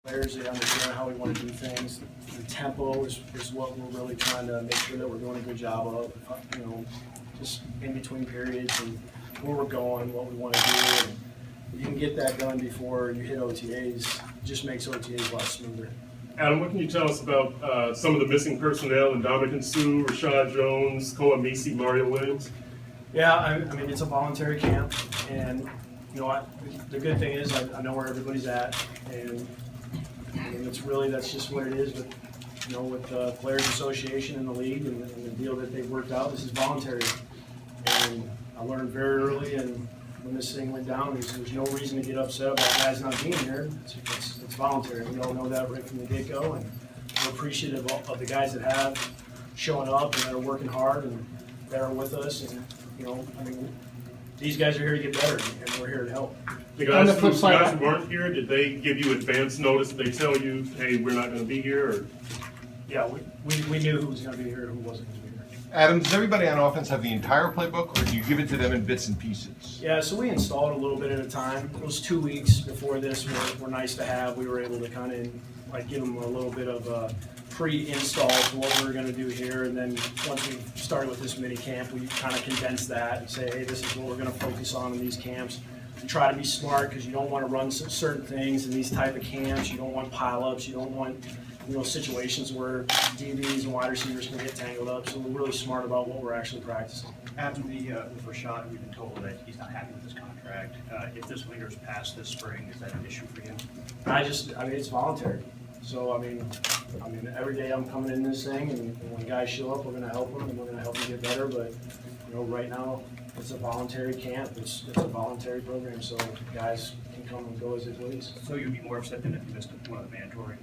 Players, they understand how we want to do things. The tempo is what we're really trying to make sure that we're doing a good job of, just in between periods and where we're going, what we want to do. And if you can get that done before you hit OTAs, it just makes OTAs a lot smoother. Adam, what can you tell us about some of the missing personnel in Dominican Sue, Rashad Jones, Koa Misi, Mario Williams? Yeah, I mean, it's a voluntary camp, and the good thing is I know where everybody's at, and I mean, that's just what it is with the Players Association and the league and the deal that they've worked out. This is voluntary, and I learned very early, and when this thing went down, there's no reason to get upset about guys not being here. It's voluntary. We all know that right from the get-go, and we're appreciative of the guys that have shown up and that are working hard and that are with us. And I mean, these guys are here to get better, and we're here to help. The guys who weren't here, did they give you advance notice? Did they tell you, hey, we're not going to be here? Or? Yeah, we knew who was going to be here and who wasn't going to be here. Adam, does everybody on offense have the entire playbook, or do you give it to them in bits and pieces? Yeah, so we installed a little bit at a time. Those 2 weeks before this were nice to have. We were able to kind of give them a little bit of a pre-install to what we were going to do here, and then once we started with this mini camp, we kind of condensed that and say, hey, this is what we're going to focus on in these camps. And try to be smart, because you don't want to run certain things in these type of camps. You don't want pileups. You don't want situations where DBs and wide receivers can get tangled up. So we're really smart about what we're actually practicing. After with Rashad, we've been told that he's not happy with his contract. If this lingers past this spring, is that an issue for him? I mean, it's voluntary. So, I mean, every day I'm coming in this thing, and when guys show up, we're going to help them, and we're going to help them get better. But, right now, it's a voluntary camp. It's a voluntary program, so guys can come and go as they please. So you'd be more upset than if you missed one of the mandatory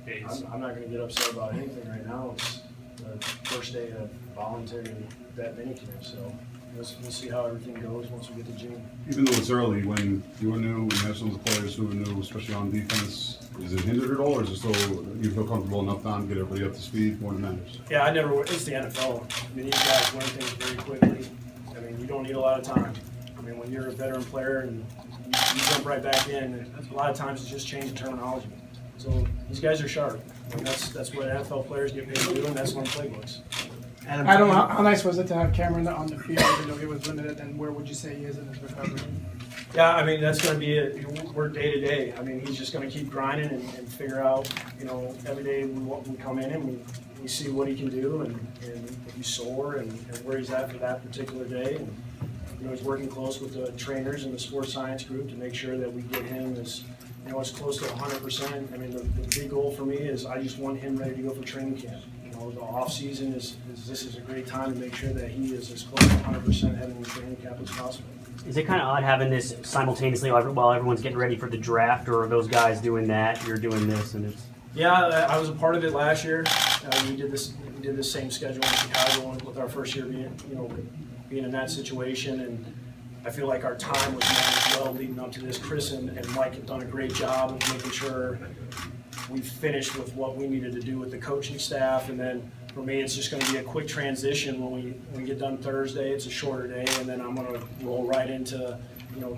days? I'm not going to get upset about anything right now. It's the first day of voluntary vet minicamp, so we'll see how everything goes once we get to June. Even though it's early, when you were new, when you have some of the players who are new, especially on defense, is it hindered at all, or is it still you feel comfortable enough time to get everybody up to speed more than matters? Yeah, it's the NFL. I mean, these guys learn things very quickly. I mean, you don't need a lot of time. I mean, when you're a veteran player and you jump right back in, a lot of times it's just changing terminology. So these guys are sharp. I mean, that's what NFL players get paid to do, and that's on playbooks. Adam, how nice was it to have Cameron on the field, even though he was limited, and where would you say he is in his recovery? Yeah, I mean, that's going to be it. We're day to day. I mean, he's just going to keep grinding and figure out, every day we come in and we see what he can do and if he's sore and where he's at for that particular day. And, he's working close with the trainers and the sports science group to make sure that we get him as close to 100%. I mean, the big goal for me is I just want him ready to go for training camp. The off season this is a great time to make sure that he is as close to 100% heading into training camp as possible. Is it kind of odd having this simultaneously while everyone's getting ready for the draft, or are those guys doing that, you're doing this, and it's? Yeah, I was a part of it last year. We did this same schedule in Chicago with our first year being in that situation, and I feel like our time was managed well leading up to this. Chris and Mike have done a great job of making sure we finished with what we needed to do with the coaching staff, and then for me, it's just going to be a quick transition when we get done Thursday. It's a shorter day, and then I'm going to roll right into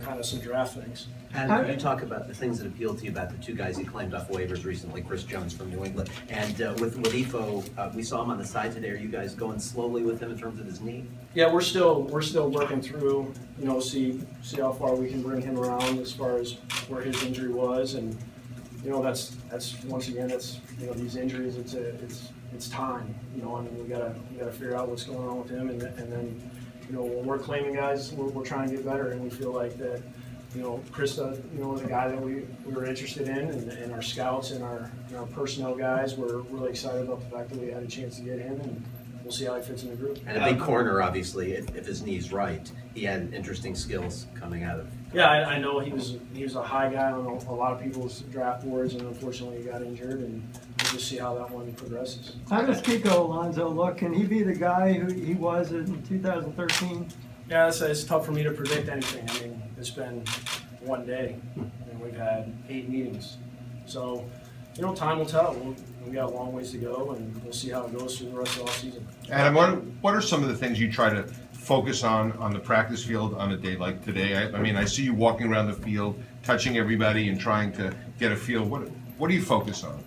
kind of some draft things. And you talk about the things that appeal to you about the two guys he claimed off waivers recently, Chris Jones from New England, and with Ifo, we saw him on the side today. Are you guys going slowly with him in terms of his knee? Yeah, we're still working through, see how far we can bring him around as far as where his injury was, and that's once again these injuries. It's time. I mean, we gotta figure out what's going on with him, and then when we're claiming guys, we're trying to get better, and we feel like that. Krista, was a guy that we were interested in, and our scouts and our personnel guys were really excited about the fact that we had a chance to get him, and we'll see how he fits in the group. And a big corner, obviously, if his knee's right. He had interesting skills coming out of. Yeah, I know he was a high guy on a lot of people's draft boards, and unfortunately he got injured, and we'll just see how that one progresses. How does Kiko Alonso look? Can he be the guy who he was in 2013? Yeah, it's tough for me to predict anything. I mean, it's been one day, and we've had 8 meetings. So, time will tell. We got a long ways to go, and we'll see how it goes through the rest of the offseason. Adam, what are some of the things you try to focus on the practice field on a day like today? I mean, I see you walking around the field, touching everybody and trying to get a feel. What do you focus on?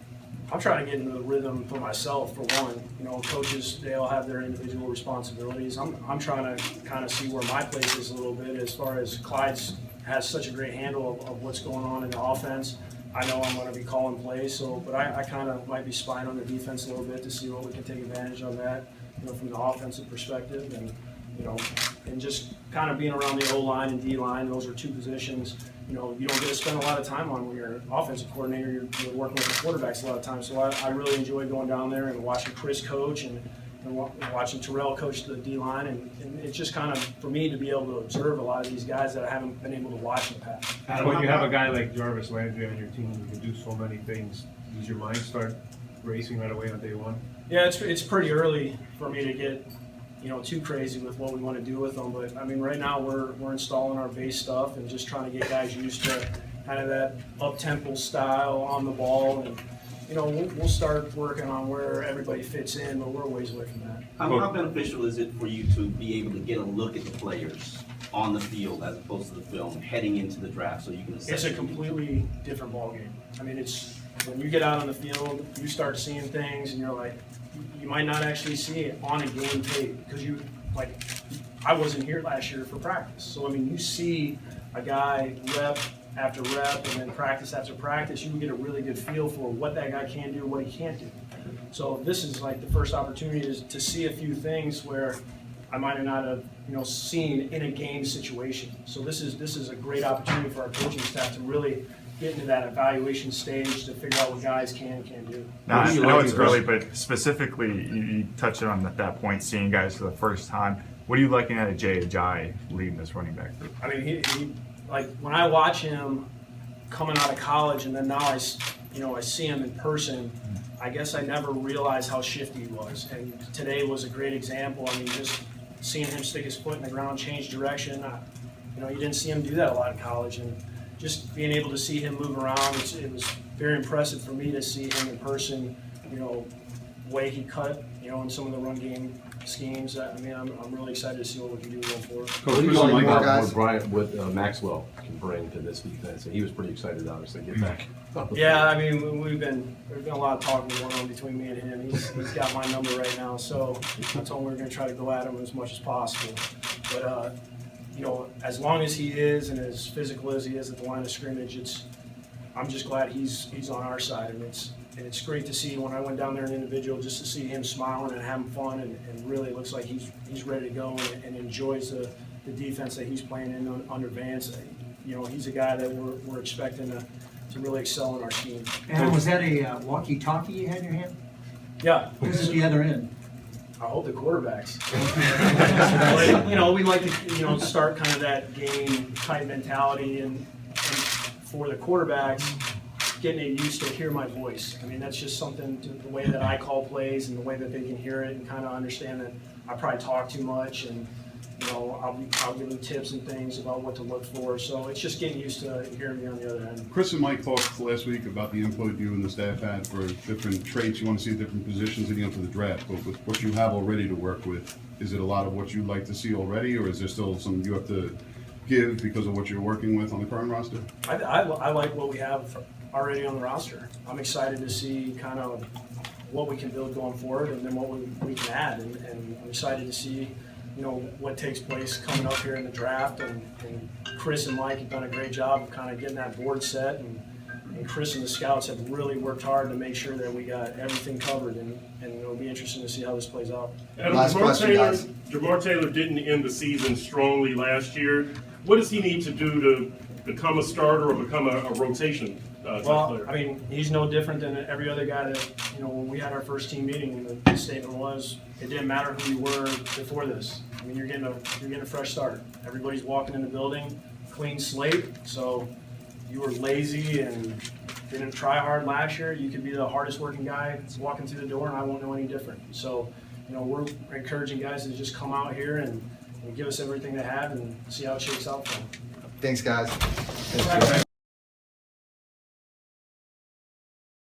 I'm trying to get into the rhythm for myself, for one. You know, coaches, they all have their individual responsibilities. I'm trying to kind of see where my place is a little bit as far as Clyde's has such a great handle of what's going on in the offense. I know I'm going to be calling plays, but I kind of might be spying on the defense a little bit to see what we can take advantage of that, you know, from the offensive perspective. And, you know, and just kind of being around the O-line and D-line, those are two positions, you know, you don't get to spend a lot of time on when you're an offensive coordinator. You're working with the quarterbacks a lot of times. So I really enjoy going down there and watching Chris coach and watching Terrell coach the D-line. And it's just kind of, for me, to be able to observe a lot of these guys that I haven't been able to watch in the past. When you have a guy like Jarvis Landry on your team who can do so many things, does your mind start racing right away on day one? Yeah, it's pretty early for me to get, you know, too crazy with what we want to do with them. But I mean, right now we're installing our base stuff and just trying to get guys used to kind of that up-tempo style on the ball. And, you know, we'll start working on where everybody fits in, but we're a ways away from that. How beneficial is it for you to be able to get a look at the players on the field as opposed to the film heading into the draft so you can assess? It's a completely different ballgame. I mean, it's when you get out on the field, you start seeing things and you're like, you might not actually see it on a game tape because you, like, I wasn't here last year for practice. So, I mean, you see a guy rep after rep and then practice after practice, you can get a really good feel for what that guy can do, what he can't do. So this is like the first opportunity to see a few things where I might not have, you know, seen in a game situation. So this is a great opportunity for our coaching staff to really get into that evaluation stage to figure out what guys can and can't do. Now, I know it's early, but specifically, you touched on at that point, seeing guys for the first time. What are you liking out of Jay Ajayi leading this running back group? I mean, he like when I watch him coming out of college, and then now I see him in person. I guess I never realized how shifty he was, and today was a great example. I mean, just seeing him stick his foot in the ground, change direction. You know, you didn't see him do that a lot in college, and just being able to see him move around, it was very impressive for me to see him in person. You know, the way he cut, you know, in some of the run game schemes. I mean, I'm really excited to see what we can do going forward. Coach, Chris and Mike, what Maxwell can bring to this defense, and he was pretty excited, obviously, to get back. Yeah, I mean, there's been a lot of talking going on between me and him. He's got my number right now, so I told him we were going to try to go at him as much as possible. But you know, as long as he is and as physical as he is at the line of scrimmage, I'm just glad he's on our side, and it's great to see when I went down there an individual just to see him smiling and having fun, and really looks like he's ready to go and enjoys the defense that he's playing in under Vance. You know, he's a guy that we're expecting to really excel in our scheme. And was that a walkie-talkie you had in your hand? Yeah. Who's at the other end? I hope the quarterbacks. You know, we like to, you know, start kind of that game type mentality, and for the quarterbacks, getting it used to hear my voice. I mean, that's just something to the way that I call plays and the way that they can hear it and kind of understand that I probably talk too much, and you know, I'll give them tips and things about what to look for. So it's just getting used to hearing me on the other end. Chris and Mike talked last week about the input you and the staff had for different traits you want to see, different positions leading up to the draft. But with what you have already to work with, is it a lot of what you'd like to see already, or is there still some you have to give because of what you're working with on the current roster? I like what we have already on the roster. I'm excited to see kind of what we can build going forward, and then what we can add. And I'm excited to see, you know, what takes place coming up here in the draft. And Chris and Mike have done a great job of kind of getting that board set. And Chris and the scouts have really worked hard to make sure that we got everything covered. And it'll be interesting to see how this plays out. Adam, Jamar Taylor didn't end the season strongly last year. What does he need to do to become a starter or become a rotation type player? I mean, he's no different than every other guy that, you know, when we had our first team meeting, the statement was, it didn't matter who you were before this. I mean, you're getting a fresh start. Everybody's walking in the building, clean slate. So you were lazy and didn't try hard last year, you could be the hardest working guy walking through the door, and I won't know any different. So, you know, we're encouraging guys to just come out here and give us everything they have and see how it shakes out for them. Thanks, guys.